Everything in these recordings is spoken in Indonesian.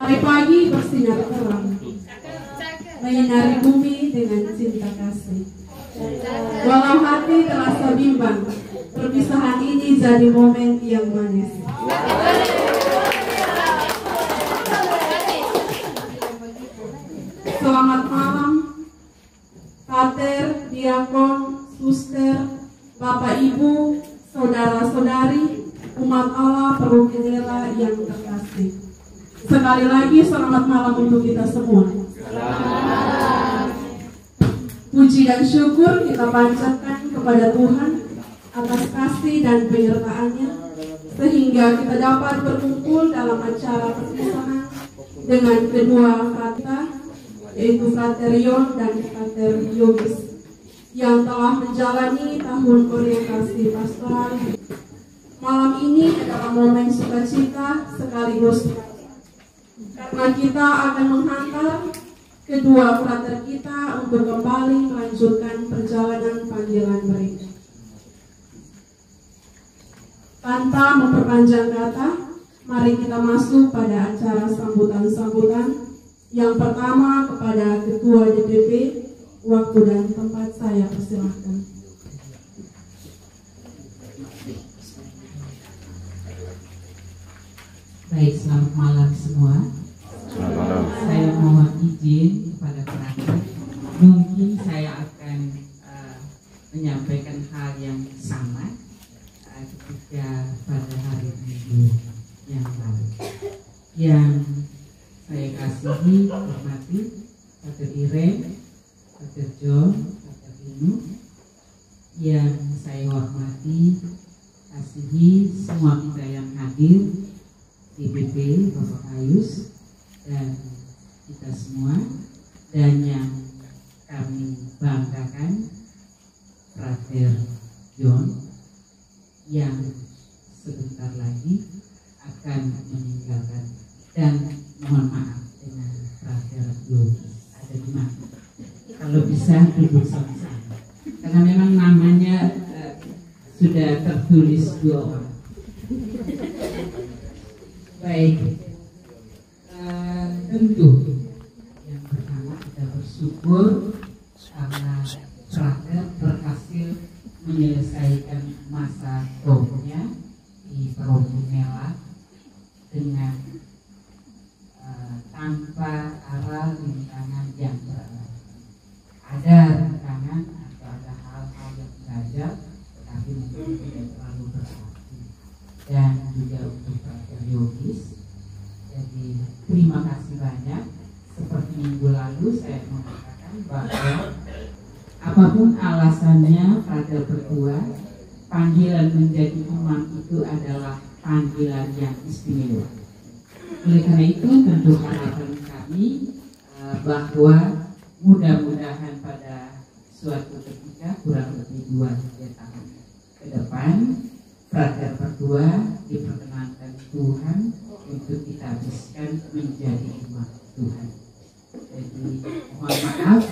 Hari pagi bersinar terang, menyinari bumi dengan cinta kasih. Walau hati terasa bimbang, perpisahan ini jadi momen yang manis. Selamat malam, pater, diakon, suster, bapak ibu, saudara-saudari, umat Allah perwakilan yang terkasih. Sekali lagi selamat malam untuk kita semua. Puji dan syukur kita panjatkan kepada Tuhan atas kasih dan penyertaan-Nya, sehingga kita dapat berkumpul dalam acara perpisahan dengan kedua frater, yaitu Frater Yon dan Frater Yogis, yang telah menjalani tahun orientasi pastoral. Malam ini adalah momen sukacita sekaligus karena kita akan menghantar kedua frater kita untuk kembali melanjutkan perjalanan panggilan mereka. Tanpa memperpanjang kata, mari kita masuk pada acara sambutan-sambutan. Yang pertama kepada Ketua DPP, waktu dan tempat saya persilahkan. Baik, selamat malam semua. Saya mohon izin kepada frater, mungkin saya akan menyampaikan hal yang sama ketika pada hari Minggu yang lalu. Yang saya kasihi, hormati Frater Irene, Frater John, Frater Inu. Yang saya hormati, kasihi semua kita yang hadir, DPP, Bapak Ayus, dan kita semua, dan yang kami banggakan, Frater John, yang sebentar lagi akan meninggalkan, dan mohon maaf dengan Frater Yogi ada di mana. Kalau bisa duduk sama-sama, karena memang namanya sudah tertulis 2 orang. Baik, tentu yang pertama kita bersyukur karena frater berhasil menyelesaikan masa promnya di Promela dengan tanpa arah rintangan yang berat. Ada rintangan atau ada hal-hal yang belajar, tetapi mungkin tidak terlalu berarti. Dan juga untuk Frater Yogis, jadi terima kasih banyak. Seperti minggu lalu saya mengatakan bahwa apapun alasannya Frater berdua, panggilan menjadi imam itu adalah panggilan yang istimewa. Oleh karena itu tentu harapan kami bahwa mudah-mudahan pada suatu ketika kurang lebih 2-3 tahun ke depan Frater berdua diperkenankan Tuhan untuk kita habiskan menjadi umat Tuhan. Jadi mohon maaf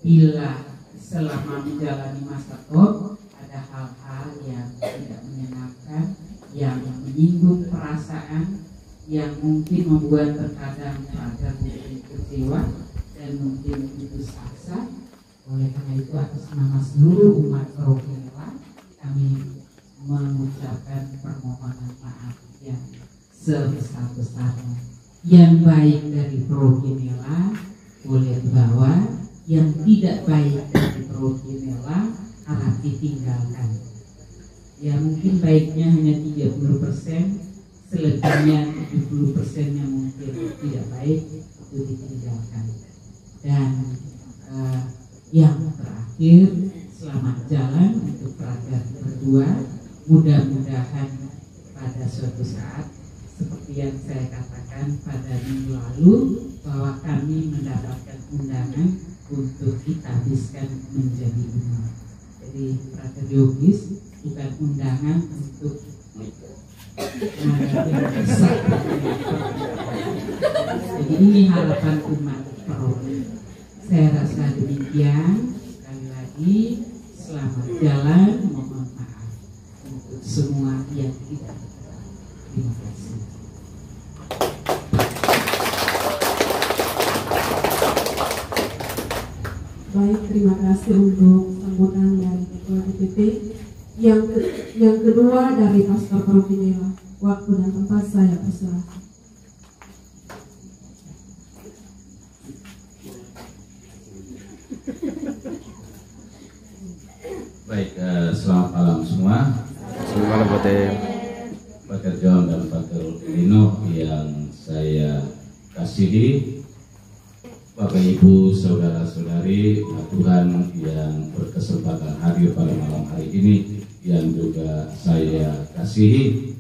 bila selama menjalani masa top ada hal-hal yang tidak menyenangkan, yang menyinggung perasaan, yang mungkin membuat terkadang Frater mungkin kecewa dan mungkin putus asa. Oleh karena itu atas nama seluruh umat Promela kami mengucapkan permohonan maaf yang sebesar-besarnya. Yang baik dari Promela boleh dibawa, yang tidak baik dari Promela harap ditinggalkan. Ya mungkin baiknya hanya 30%, selebihnya 70%-nya mungkin tidak baik, itu ditinggalkan. Dan yang terakhir, selamat jalan untuk frater berdua. Mudah-mudahan pada suatu saat seperti yang saya katakan pada minggu lalu, bahwa kami mendapatkan undangan untuk kita habiskan menjadi imam. Jadi Frater Yogis bukan undangan untuk jadi ini harapan umat Promela. Saya rasa demikian. Sekali lagi selamat jalan, mohon maaf untuk semua yang tidak. Terima kasih. Baik, terima kasih untuk sambutan dari Ketua DPP. Yang kedua dari Pastor Paroki Nela. Waktu dan tempat saya persilahkan. Baik, selamat malam semua. Selamat malam Pak John dan Pak Lino yang saya kasihi, Bapak Ibu, saudara-saudari, Tuhan yang berkesempatan hadir pada malam hari ini, yang juga saya kasihi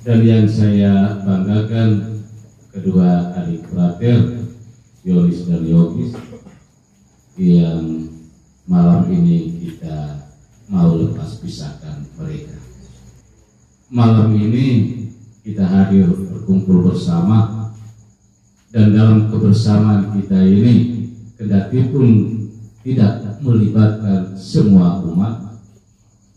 dan yang saya banggakan, kedua adik frater Yolis dan Yogis yang malam ini kita mau lepas pisahkan mereka. Malam ini kita hadir berkumpul bersama, dan dalam kebersamaan kita ini kendati pun tidak melibatkan semua umat,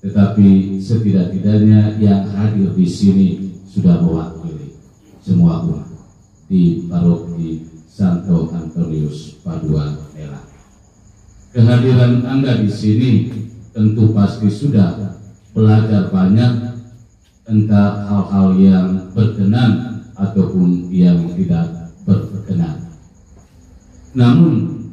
tetapi setidak-tidaknya yang hadir di sini sudah mewakili semua umat di Paroki Santo Antonius Padua Nela. Kehadiran Anda di sini tentu pasti sudah belajar banyak entah hal-hal yang berkenan ataupun yang tidak berkenan. Namun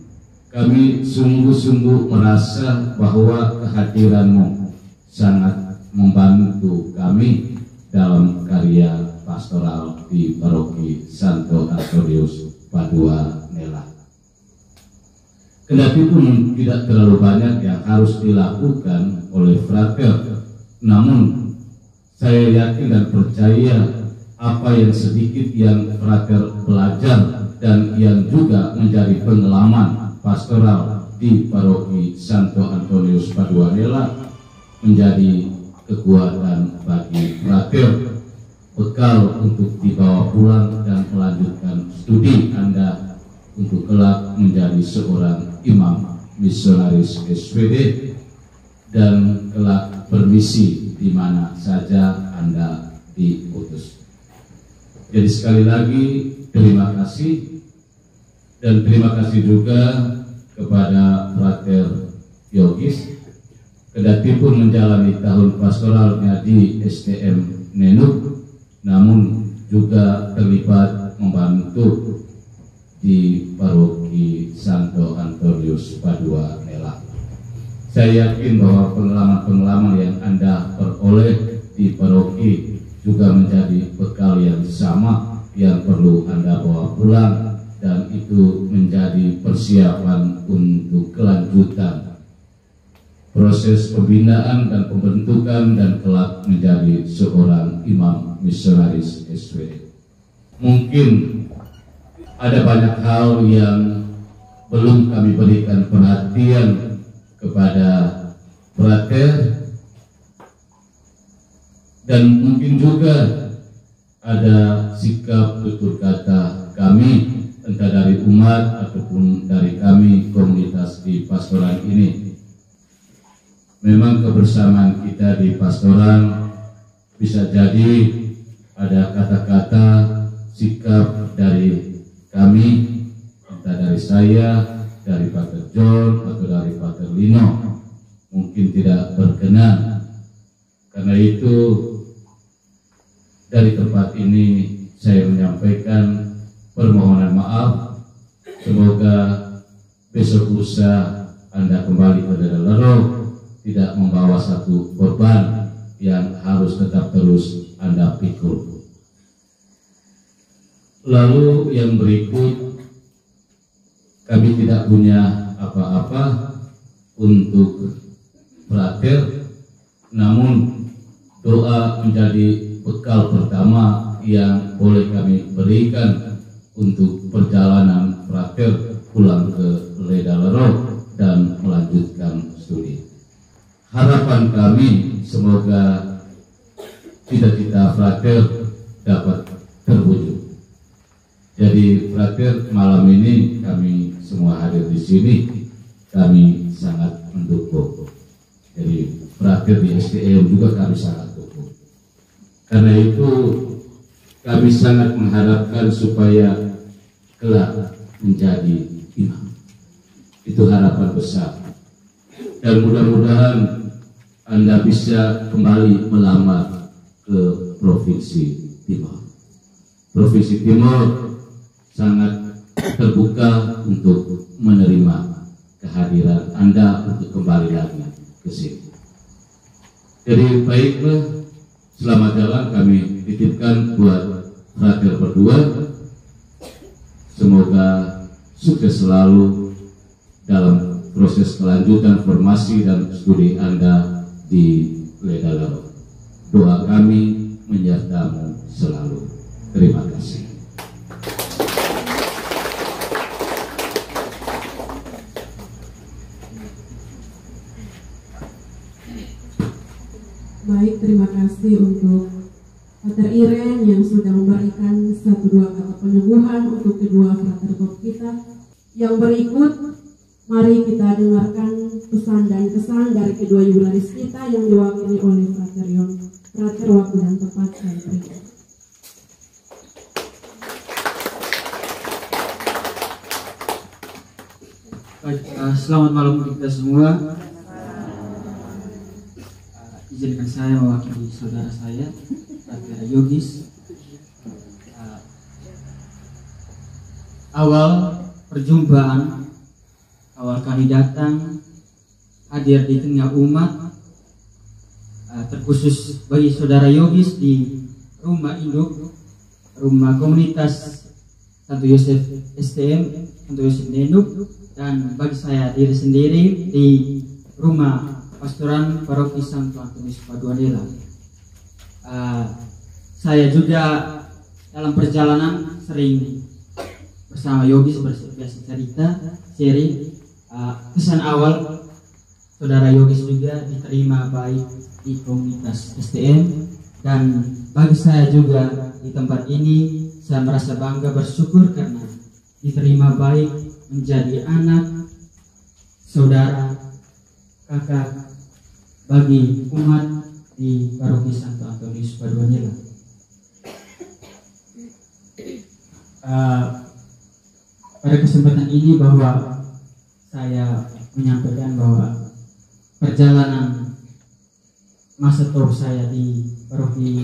kami sungguh-sungguh merasa bahwa kehadiranmu sangat membantu kami dalam karya pastoral di Paroki Santo Antonius Padua Nela. Kendati pun tidak terlalu banyak yang harus dilakukan oleh frater, namun saya yakin dan percaya apa yang sedikit yang frater belajar dan yang juga menjadi pengalaman pastoral di Paroki Santo Antonius Padua Nela menjadi kekuatan bagi frater, bekal untuk dibawa pulang dan melanjutkan studi Anda untuk kelak menjadi seorang imam misionaris SPD dan kelak bermisi di mana saja Anda diutus. Jadi sekali lagi terima kasih, dan terima kasih juga kepada frater Yogis, kendati pun menjalani tahun pastoralnya di STM Nenuk, namun juga terlibat membantu di Paroki Santo Antonius Padua Nela. Saya yakin bahwa pengalaman-pengalaman yang Anda peroleh di paroki juga menjadi bekal yang sama yang perlu Anda bawa pulang, dan itu menjadi persiapan untuk kelanjutan proses pembinaan dan pembentukan dan kelak menjadi seorang imam misionaris SPD. Mungkin ada banyak hal yang belum kami berikan perhatian kepada frater, dan mungkin juga ada sikap tutur kata kami entah dari umat ataupun dari kami komunitas di pastoral ini. Memang kebersamaan kita di pastoral bisa jadi ada kata-kata sikap dari kami, entah dari saya, dari Pater John atau dari Pater Lino, mungkin tidak berkenan. Karena itu dari tempat ini saya menyampaikan permohonan maaf. Semoga besok lusa Anda kembali ke daerah roh tidak membawa satu beban yang harus tetap terus Anda pikul. Lalu yang berikut, kami tidak punya apa-apa untuk frater, namun doa menjadi bekal pertama yang boleh kami berikan untuk perjalanan frater pulang ke Ledalero dan melanjutkan studi. Harapan kami semoga cita-cita frater dapat terwujud. Jadi frater, malam ini kami semua hadir di sini, kami sangat mendukung. Jadi frater di STM juga kami sangat dukung. Karena itu kami sangat mengharapkan supaya kelak menjadi imam. Itu harapan besar. Dan mudah-mudahan Anda bisa kembali melamar ke Provinsi Timur. Provinsi Timur sangat terbuka untuk menerima kehadiran Anda untuk kembali lagi ke sini. Jadi baiklah, selamat jalan kami titipkan buat frater berdua. Semoga sukses selalu dalam proses kelanjutan formasi dan studi Anda di Ledalaro. Doa kami menyertamu selalu. Terima kasih. Baik, terima kasih untuk Pater Iren yang sudah memberikan 1-2 kata penyembuhan untuk kedua frater kita. Yang berikut, mari kita dengarkan pesan dan kesan dari kedua jubelaris kita yang diwakili oleh Frater Yon. Frater, waktu dan tempat saya berikan. Baik, selamat malam kita semua. Izinkan saya mewakili saudara saya, Frater Yogis. Awal perjumpaan, awal kami datang hadir di tengah umat, terkhusus bagi saudara Yogis di rumah induk, rumah komunitas Santo Yosef STM, Santo Yosef Nenduk, dan bagi saya diri sendiri di rumah pastoran paroki Santo Antonius Paduanela. Saya juga dalam perjalanan sering bersama Yogis berbiasa cerita, sharing. Kesan awal saudara Yogis juga diterima baik di komunitas STM, dan bagi saya juga di tempat ini saya merasa bangga bersyukur karena diterima baik menjadi anak, saudara, kakak bagi umat di paroki Santo Antonius Paduanela. Pada kesempatan ini bahwa saya menyampaikan bahwa perjalanan masa tua saya di paroki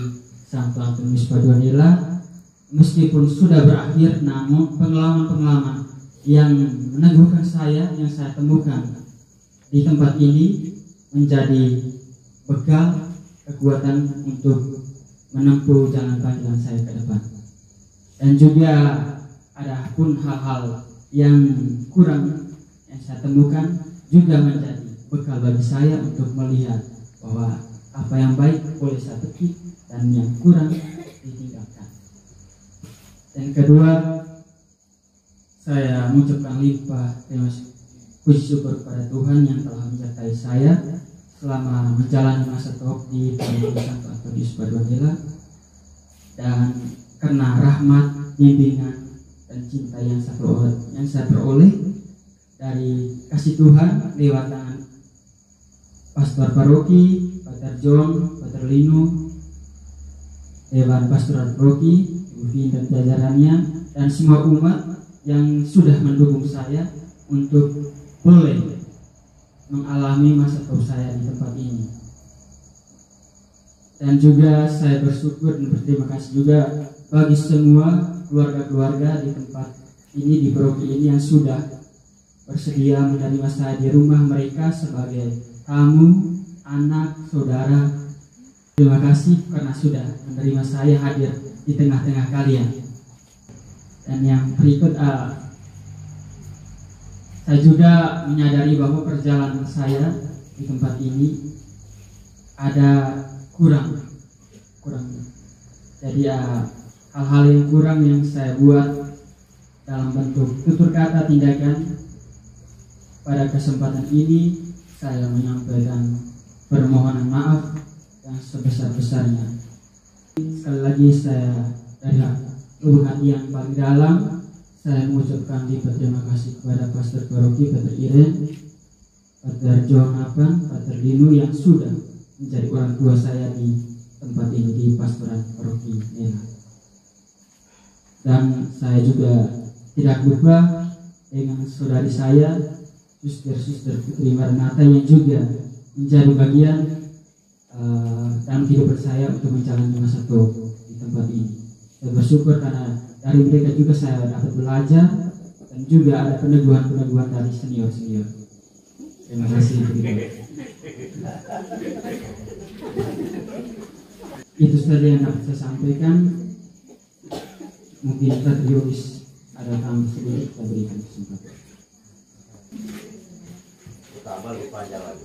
Santo Antonius Paduanela meskipun sudah berakhir, namun pengalaman-pengalaman yang meneguhkan saya, yang saya temukan di tempat ini menjadi bekal kekuatan untuk menempuh jalan panggilan saya ke depan. Dan juga ada pun hal-hal yang kurang yang saya temukan juga menjadi bekal bagi saya untuk melihat bahwa apa yang baik boleh saya petik dan yang kurang ditinggalkan. Dan kedua, saya mengucapkan limpah terima kasih, puji syukur kepada Tuhan yang telah menyertai saya selama menjalani masa tok di paroki Santo Antonius Paduanela, dan karena rahmat, bimbingan, dan cinta yang saya peroleh dari kasih Tuhan lewat tangan pastor paroki, Pater John, Pater Lino, Dewan Pastoral Paroki, Ibu Vin dan jajarannya, dan semua umat yang sudah mendukung saya untuk boleh mengalami masa tua saya di tempat ini. Dan juga saya bersyukur dan berterima kasih juga bagi semua keluarga-keluarga di tempat ini, di paroki ini yang sudah bersedia menerima saya di rumah mereka sebagai tamu, anak, saudara. Terima kasih karena sudah menerima saya hadir di tengah-tengah kalian. Dan yang berikut, saya juga menyadari bahwa perjalanan saya di tempat ini ada kurang. Jadi hal-hal yang kurang yang saya buat dalam bentuk tutur kata, tindakan. Pada kesempatan ini saya menyampaikan permohonan maaf yang sebesar-besarnya. Sekali lagi saya dari lubuk hati yang paling dalam saya mengucapkan terima kasih kepada Pastor Paroki, Pater Iren, Pater Jonapan, Pater Lino yang sudah menjadi orang tua saya di tempat ini di Pastoral Paroki Nela. Dan saya juga tidak lupa dengan saudari saya suster-suster Putri Maranatha yang juga menjadi bagian dalam kehidupan saya untuk menjalani masa tua di tempat ini. Saya bersyukur karena dari mereka juga saya dapat belajar dan juga ada peneguhan-peneguhan dari senior-senior. Terima kasih. Itu saja yang dapat saya sampaikan. Mungkin Patriotis ada tambah sedikit, kita berikan kesempatan. Tambah lupa jalan.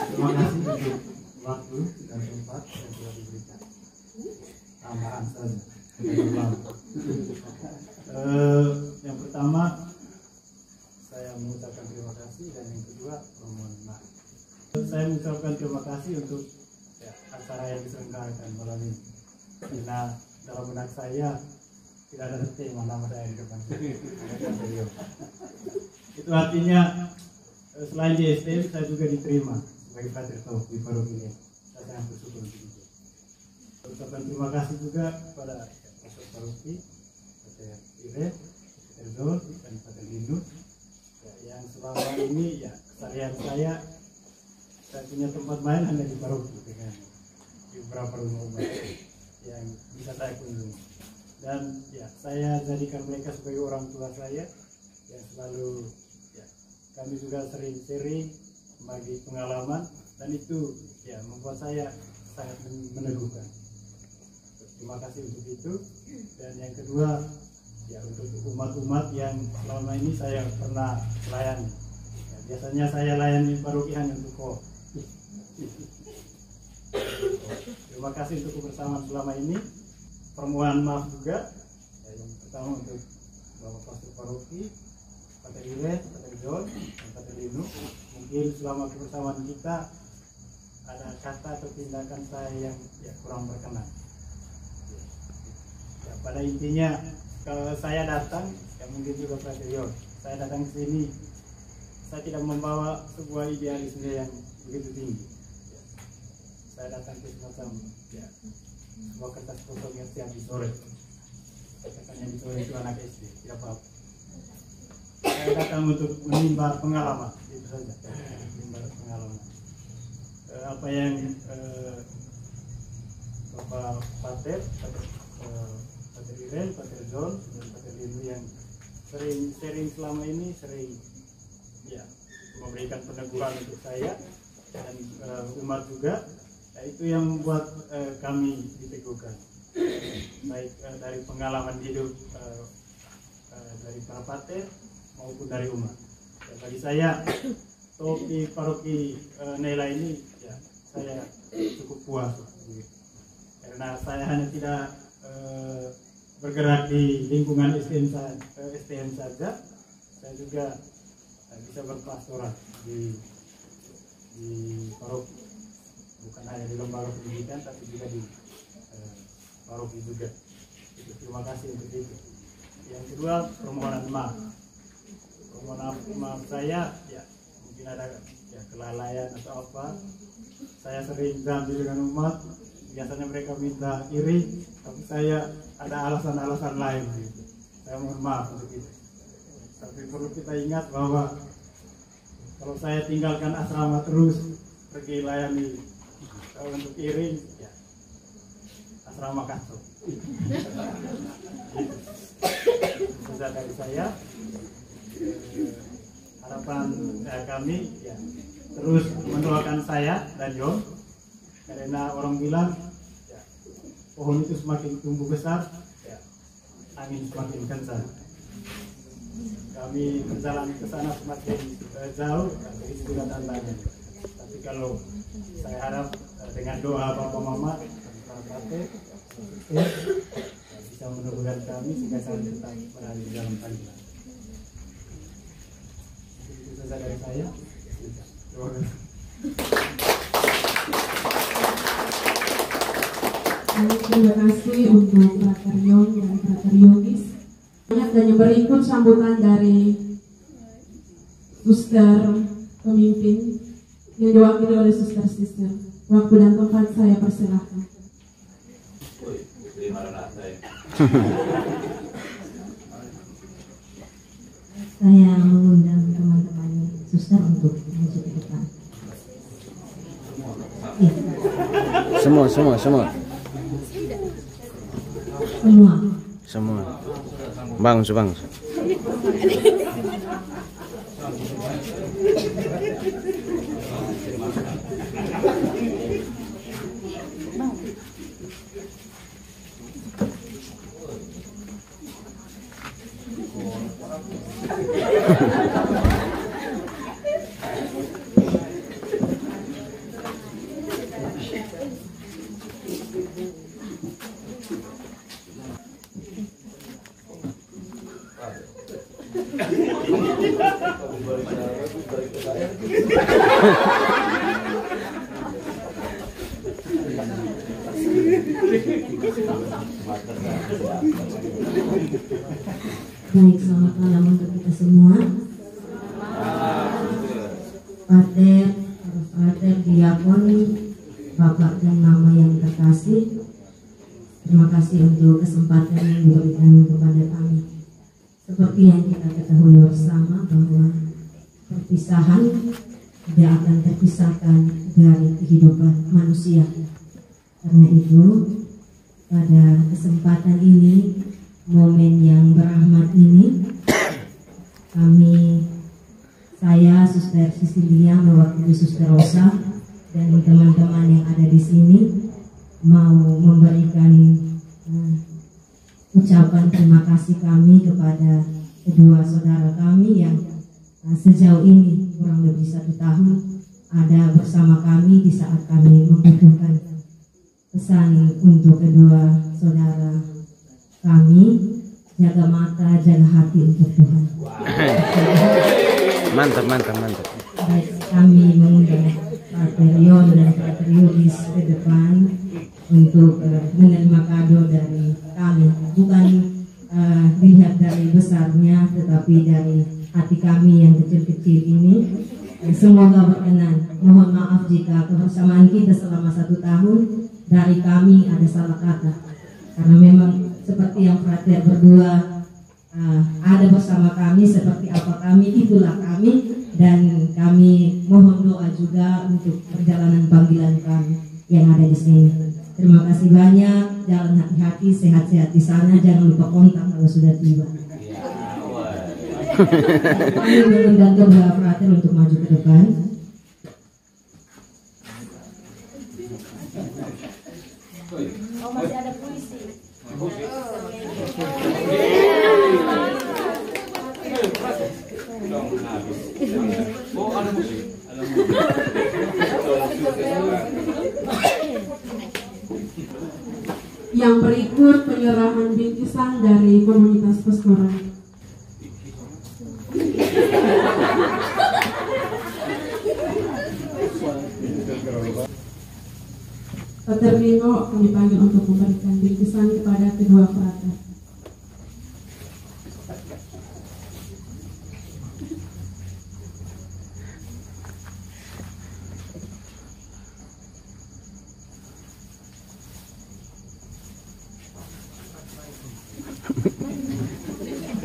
Terima kasih untuk waktu dan tempat yang telah diberikan. Tambahan saja. Yang pertama, saya mengucapkan terima kasih, dan yang kedua, mohon maaf. Saya mengucapkan terima kasih untuk acara yang diselenggarakan malam ini. Karena dalam benak saya tidak ada tema nama saya di depan. Itu artinya selain di STM, saya juga diterima sebagai patriot di paroki ini. Saya sangat bersyukur untuk itu. Ucapkan terima kasih juga kepada Pastor Paroki, Pater Ire, Pater Zon, dan Pater Lindu, yang selama ini keseharian saya punya tempat main hanya di paroki dengan di beberapa rumah yang bisa saya kunjungi. Dan saya jadikan mereka sebagai orang tua saya yang selalu kami juga sering-sering bagi pengalaman, dan itu membuat saya sangat meneguhkan. Terima kasih untuk itu. Dan yang kedua, untuk umat-umat yang selama ini saya pernah layani. Biasanya saya layani paroki hanya untuk terima kasih untuk kebersamaan selama ini. Permohonan maaf juga. Yang pertama untuk Bapak Pastor Paroki, Pater Ire, Pater John, dan Pater Linu. Mungkin selama kebersamaan kita ada kata atau tindakan saya yang kurang berkenan. Pada intinya, kalau saya datang, mungkin juga Pater John, saya datang ke sini, saya tidak membawa sebuah idealisme yang begitu tinggi. Saya datang ke semacam sebuah kertas kosong yang siap dicoret. Katanya dicoret itu anak SD, tidak apa-apa. Saya datang untuk menimba pengalaman, itu saja. Menimba pengalaman. Apa yang Bapak Pater Iren, Pater John, dan Pater Lindu yang sering sharing selama ini, sering memberikan peneguhan untuk saya dan umat juga. Itu yang membuat kami diteguhkan, baik dari pengalaman hidup dari para pater maupun dari umat. Bagi saya, topi paroki Nela ini saya cukup puas, karena saya hanya tidak bergerak di lingkungan STM saja, saya juga bisa berpastoral di paroki. Bukan hanya di lembaga pendidikan, tapi juga di paroki juga. Terima kasih untuk itu. Yang kedua, permohonan maaf. Permohonan maaf saya, mungkin ada kelalaian atau apa. Saya sering janji dengan umat, biasanya mereka minta iri, tapi saya ada alasan-alasan lain. Gitu. Saya mohon maaf untuk itu. Tapi perlu kita ingat bahwa kalau saya tinggalkan asrama terus pergi layani untuk iring, asrama kantor. Sudah dari saya, harapan kami terus mendoakan saya dan Yon, karena orang bilang pohon itu semakin tumbuh besar, angin semakin kencang. Kami berjalan ke sana semakin jauh, itu juga tantangan. Tapi kalau saya harap dengan doa Bapak Mama dan Pater bisa meneguhkan kami sehingga kami tetap berada di dalam panggilan. Itu saja dari saya. Terima kasih. Terima kasih untuk Pater Yon dan Pater Yogis. Dan yang berikut sambutan dari suster pemimpin yang diwakili oleh suster-suster. Waktu dan tempat saya persilahkan. Saya mengundang suster untuk maju ke depan. Semua. Bang. Baik, selamat malam untuk kita semua. Pater, diakon, Bapak dan Mama yang terkasih, terima kasih untuk kesempatan yang diberikan kepada kami. Seperti yang kita ketahui bersama bahwa perpisahan tidak akan terpisahkan dari kehidupan manusia. Karena itu, pada kesempatan ini, momen yang berahmat ini, saya Suster Cecilia mewakili Suster Rosa dan teman-teman yang ada di sini mau memberikan ucapan terima kasih kami kepada kedua saudara kami yang sejauh ini kurang lebih 1 tahun ada bersama kami di saat kami membutuhkan. Pesan untuk kedua saudara kami, jaga mata, jaga hati untuk Tuhan. Mantap. Baik, kami mengundang Pater Yon dan Pater Yudis ke depan untuk menerima kado dari kami. Bukan dilihat dari besarnya, tetapi dari hati kami yang kecil-kecil ini. Semoga berkenan. Mohon maaf jika kebersamaan kita selama 1 tahun dari kami ada salah kata. Karena memang seperti yang Frater berdua ada bersama kami, seperti apa kami, itulah kami. Dan kami mohon doa juga untuk perjalanan panggilan kami yang ada di sini. Terima kasih banyak, jalan hati-hati, sehat-sehat di sana, jangan lupa kontak kalau sudah tiba. Kami mengundang kedua Frater untuk maju ke depan. Oh, masih ada puisi. Yang berikut penyerahan bingkisan dari komunitas Pastoran. Pater Nino kami panggil untuk memberikan bingkisan kepada kedua frater.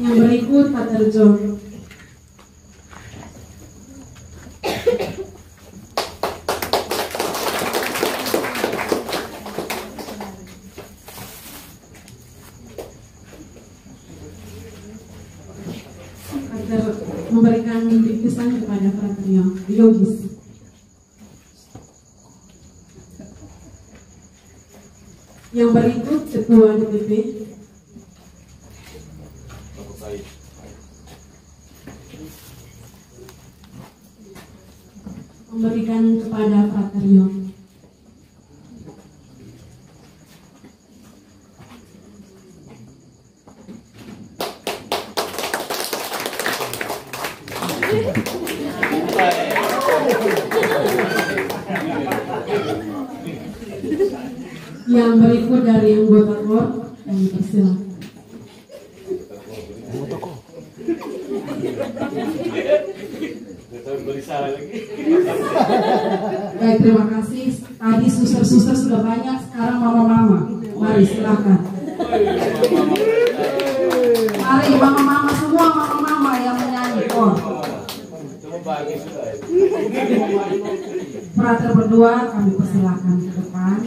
Yang berikut Pater John. Memberikan bingkisan kepada Frater Yogis. Yang berikut Ketua DPP. Memberikan kepada Frater Yong. Yang berikut dari anggota KOR dan persilakan. Baik, terima kasih. Tadi suster-suster sudah banyak, sekarang mama-mama. Mari silakan. Mari mama-mama semua, mama-mama yang menyanyi KOR. frater berdua kami persilahkan ke depan.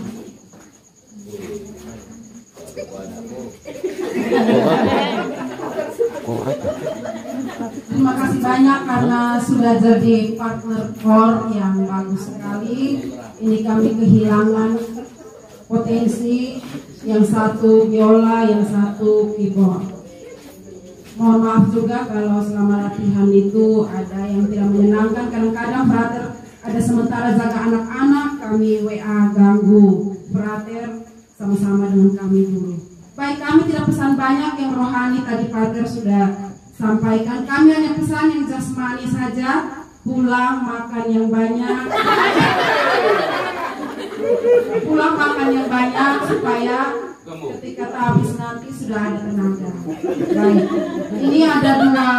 Terima kasih banyak karena sudah jadi partner core yang bagus sekali. Ini kami kehilangan potensi, yang satu biola, yang satu keyboard. Mohon maaf juga kalau selama latihan itu ada yang tidak menyenangkan. Kadang-kadang frater ada sementara jaga anak-anak, kami WA ganggu frater sama-sama dengan kami dulu. Baik, kami tidak pesan banyak yang rohani, tadi frater sudah sampaikan. Kami hanya pesan yang jasmani saja, pulang makan yang banyak. Pulang makan yang banyak supaya ketika habis nanti sudah ada tenaga. Baik, ini ada dua,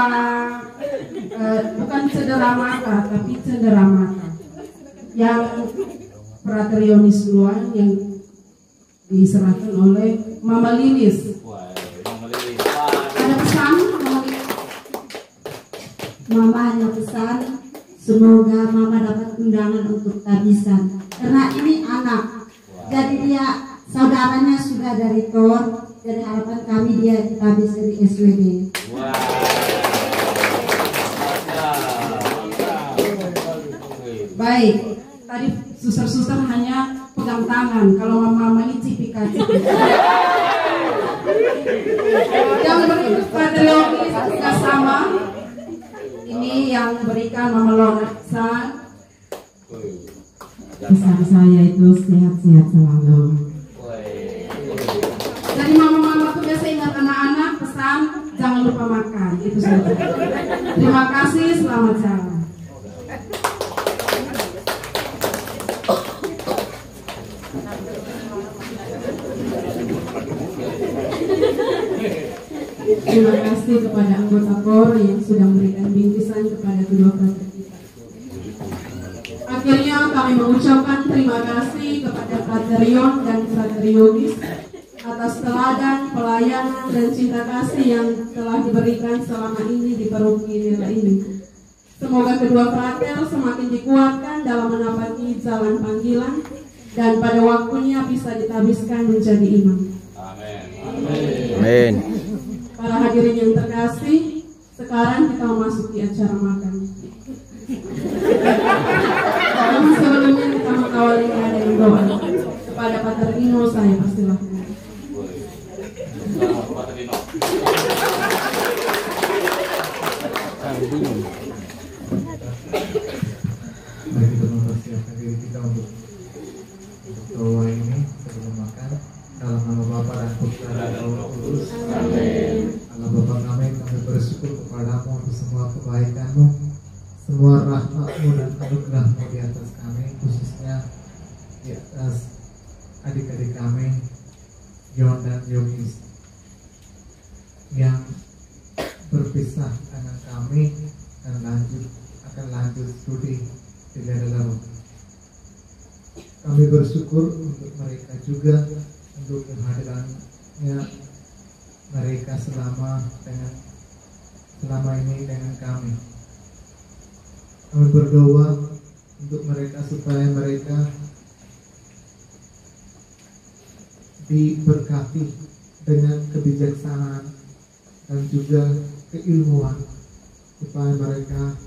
bukan cedera mata, tapi cedera mata. Yang frater Yonis duluan yang diserahkan oleh Mama Lilis. Ada pesan, Mama Lilis? Mama hanya pesan, semoga Mama dapat undangan untuk tabisan. Karena ini anak, jadi dia saudaranya sudah dari TOR, dari harapan kami dia ditabis dari SWD. Baik, tadi suster-suster hanya pegang tangan, kalau mama ini cipika-cipika. Yang berikut frater Yonis juga sama. Ini yang berikan Mama Lonaksan. Pesan saya itu sehat-sehat selalu. Jadi mama-mama tuh biasa ingat anak-anak, pesan jangan lupa makan, itu saja. Terima kasih, selamat jalan. Terima kasih kepada anggota KOR yang sudah memberikan bingkisan kepada kedua frater kita. Akhirnya kami mengucapkan terima kasih kepada frater Yon dan frater Yonis atas teladan, pelayanan, dan cinta kasih yang telah diberikan selama ini di paroki Nela ini. Semoga kedua frater semakin dikuatkan dalam menapaki jalan panggilan dan pada waktunya bisa ditabiskan menjadi imam. Amin. Para hadirin yang terkasih, sekarang kita memasuki acara makan. Namun sebelumnya kita mengawali dengan doa. Kepada Pater Dino saya persilahkan. Mari kita mempersiapkan diri kita untuk doa ini sebelum makan. Dalam nama Bapa dan Putra dan Roh Kudus. Amin. Allah Bapa kami bersyukur kepadamu untuk semua kebaikan-Mu, semua rahmat-Mu dan anugerah-Mu di atas kami, khususnya di atas adik-adik kami Yon dan Yonis yang berpisah dengan kami dan akan lanjut studi di daerah. Kami bersyukur untuk mereka juga, untuk kehadirannya mereka selama ini dengan kami. Kami berdoa untuk mereka supaya mereka diberkati dengan kebijaksanaan dan juga keilmuan, supaya mereka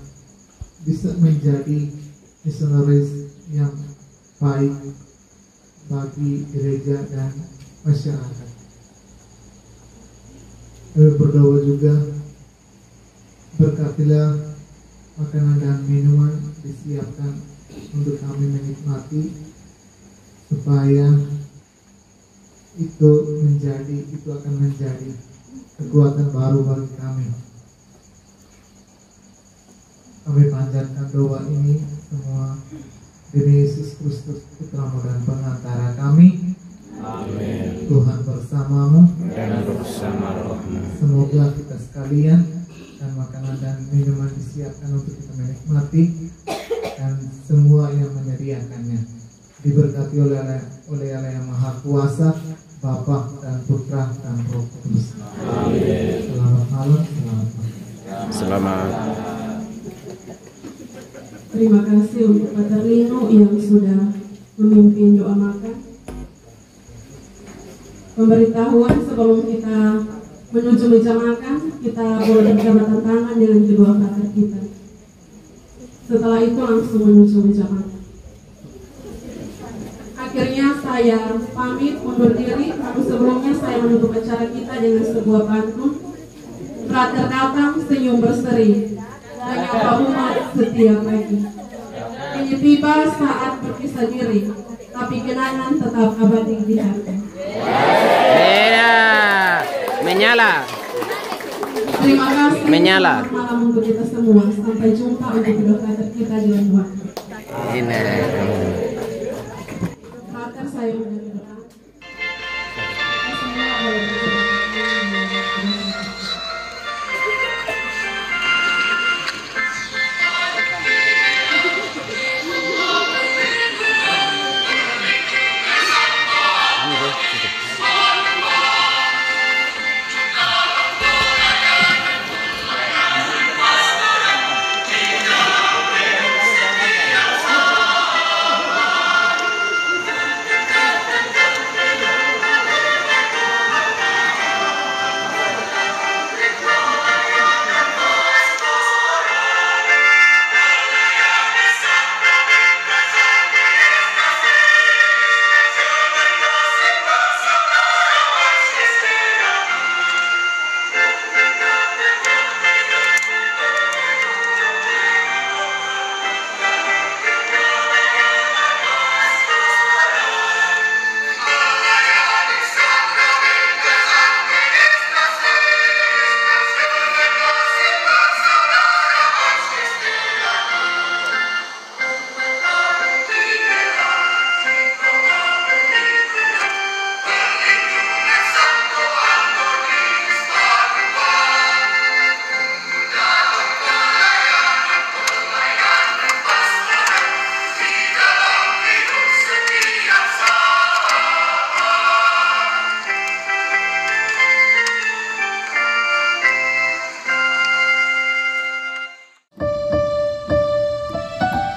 bisa menjadi misionaris yang baik bagi gereja dan masyarakat. Kami berdoa juga, berkatilah makanan dan minuman disiapkan untuk kami menikmati, supaya itu akan menjadi kekuatan baru bagi kami. Kami panjatkan doa ini semua demi Yesus Kristus, Putra-Mu dan Pengantara kami. Amin. Tuhan bersamamu dan bersama rohmu. Semoga kita sekalian dan makanan dan minuman disiapkan untuk kita menikmati, dan semua yang menyediakannya diberkati oleh Allah yang Maha Kuasa, Bapa dan Putra dan Roh Kudus. Amin. Selamat malam, selamat malam. Selamat. terima kasih untuk Pater Lino yang sudah memimpin doa makan. Pemberitahuan sebelum kita menuju meja makan, kita boleh berjabatan tangan dengan kedua pater kita. Setelah itu langsung menuju meja makan. Akhirnya saya pamit undur diri, tapi sebelumnya saya menutup acara kita dengan sebuah pantun. Frater datang senyum berseri, menyapa umat setiap pagi. Ini tiba saat berpisah diri, tapi kenangan tetap abadi di hati. Menyala. Terima kasih. Menyala. Selamat malam untuk kita semua. Sampai jumpa untuk kedua frater kita di lain waktu. Ini. Frater saya udah doa.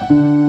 Thank you.